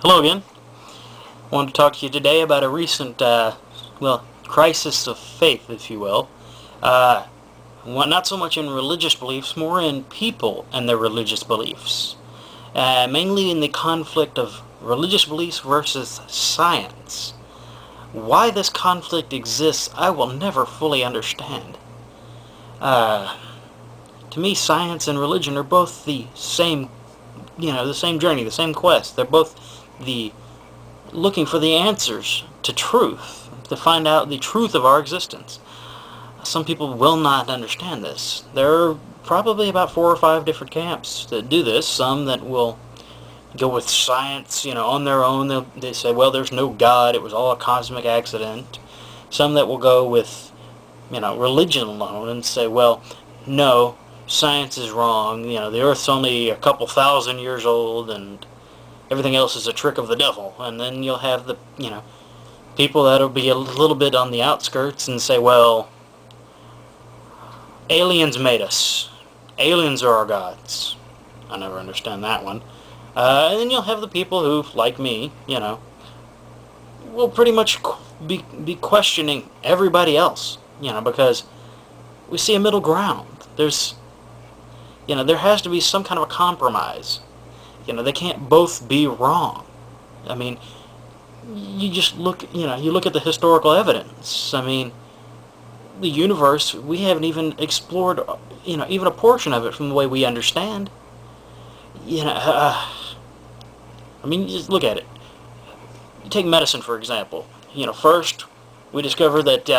Hello again. I wanted to talk to you today about a recent, crisis of faith, if you will. Not so much in religious beliefs, more in people and their religious beliefs. Mainly in the conflict of religious beliefs versus science. Why this conflict exists, I will never fully understand. To me, science and religion are both the same, the same journey, the same quest. They're both the looking for the answers to truth, to find out the truth of our existence. Some people will not understand this. There are probably about 4 or 5 different camps that do this. Some that will go with science, on their own. They say, well, there's no God. It was all a cosmic accident. Some that will go with, religion alone and say, well, no, science is wrong. The Earth's only a couple thousand years old, and everything else is a trick of the devil. And then you'll have the, people that'll be a little bit on the outskirts and say, well, aliens made us. Aliens are our gods. I never understand that one. And then you'll have the people who, like me, will pretty much be questioning everybody else, because we see a middle ground. There has to be some kind of a compromise. They can't both be wrong. I mean, you just look, you look at the historical evidence. I mean, the universe, we haven't even explored, even a portion of it from the way we understand. I mean, you just look at it. You take medicine, for example. First, we discovered that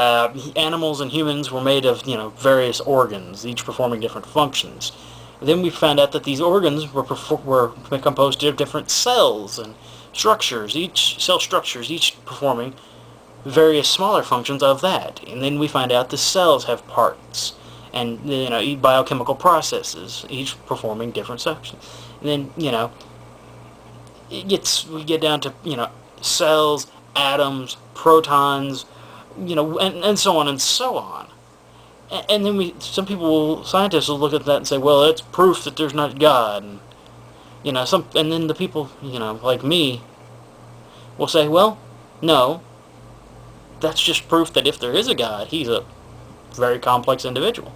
animals and humans were made of, various organs, each performing different functions. Then we found out that these organs were composed of different cells and structures, each performing various smaller functions of that. And then we find out the cells have parts and, biochemical processes, each performing different sections. And then, we get down to, cells, atoms, protons, and so on and so on. And then scientists will look at that and say, well, that's proof that there's not God. And, and then the people, like me, will say, well, no, that's just proof that if there is a God, he's a very complex individual.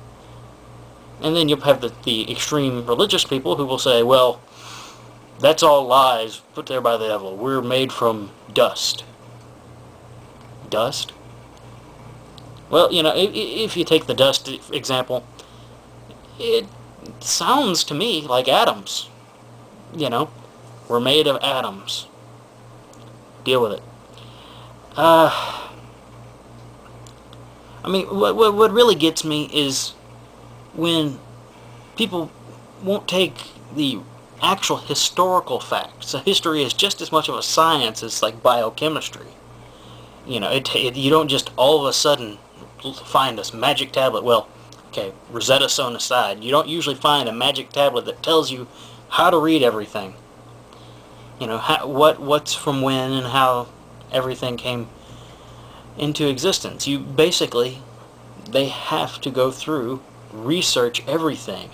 And then you'll have the extreme religious people who will say, well, that's all lies put there by the devil. We're made from dust. Dust? Well, if you take the dust example, it sounds to me like atoms. We're made of atoms. Deal with it. I mean, what really gets me is when people won't take the actual historical facts. So history is just as much of a science as like biochemistry. You don't just all of a sudden find this magic tablet. Well, okay, Rosetta Stone aside, you don't usually find a magic tablet that tells you how to read everything. What's from when and how everything came into existence. They have to go through, research everything,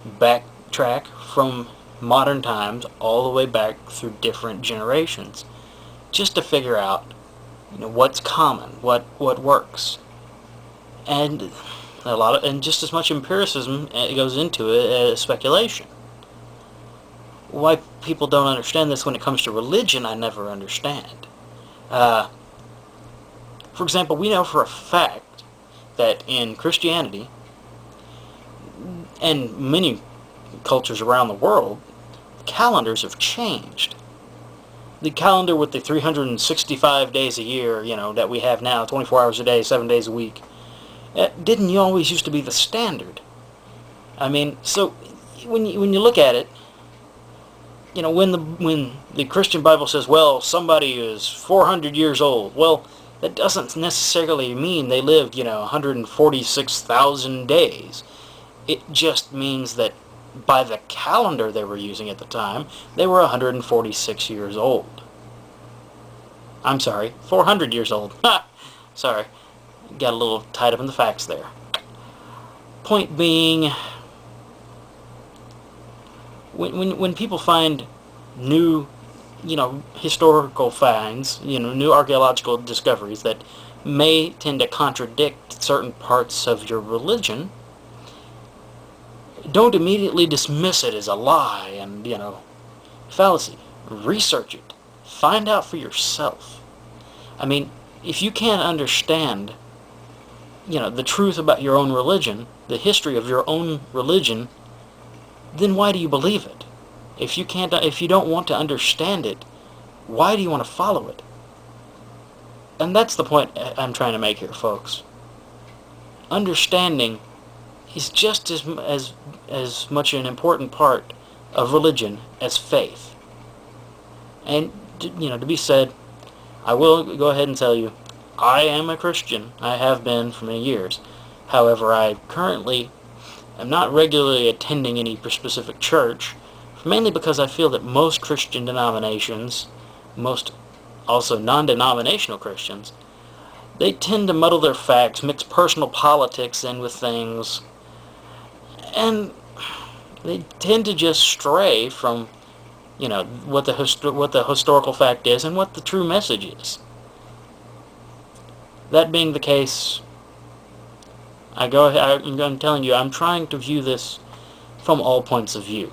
backtrack from modern times all the way back through different generations, just to figure out, what's common, what works. And just as much empiricism goes into it as speculation. Why people don't understand this when it comes to religion, I never understand. For example, we know for a fact that in Christianity and many cultures around the world, calendars have changed. The calendar with the 365 days a year, that we have now, 24 hours a day, 7 days a week, didn't always used to be the standard. I mean, so when you look at it, when the Christian Bible says, well, somebody is 400 years old, well, that doesn't necessarily mean they lived, 146,000 days. It just means that by the calendar they were using at the time, they were 146 years old. I'm sorry, 400 years old. Sorry, got a little tied up in the facts there. Point being, when people find new historical finds, new archaeological discoveries that may tend to contradict certain parts of your religion, don't immediately dismiss it as a lie and, fallacy. Research it. Find out for yourself. I mean, if you can't understand, the truth about your own religion, the history of your own religion, then why do you believe it? If you don't want to understand it, why do you want to follow it? And that's the point I'm trying to make here, folks. Understanding is just as much an important part of religion as faith. And to be said, I will go ahead and tell you, I am a Christian. I have been for many years. However, I currently am not regularly attending any specific church, mainly because I feel that most Christian denominations, most also non-denominational Christians, they tend to muddle their facts, mix personal politics in with things, and they tend to just stray from, what the historical fact is and what the true message is. That being the case, I'm telling you, I'm trying to view this from all points of view.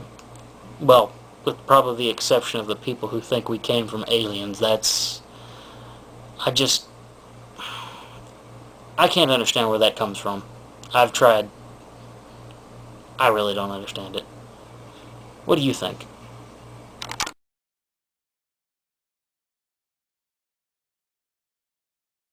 Well, with probably the exception of the people who think we came from aliens. I can't understand where that comes from. I've tried. I really don't understand it. What do you think?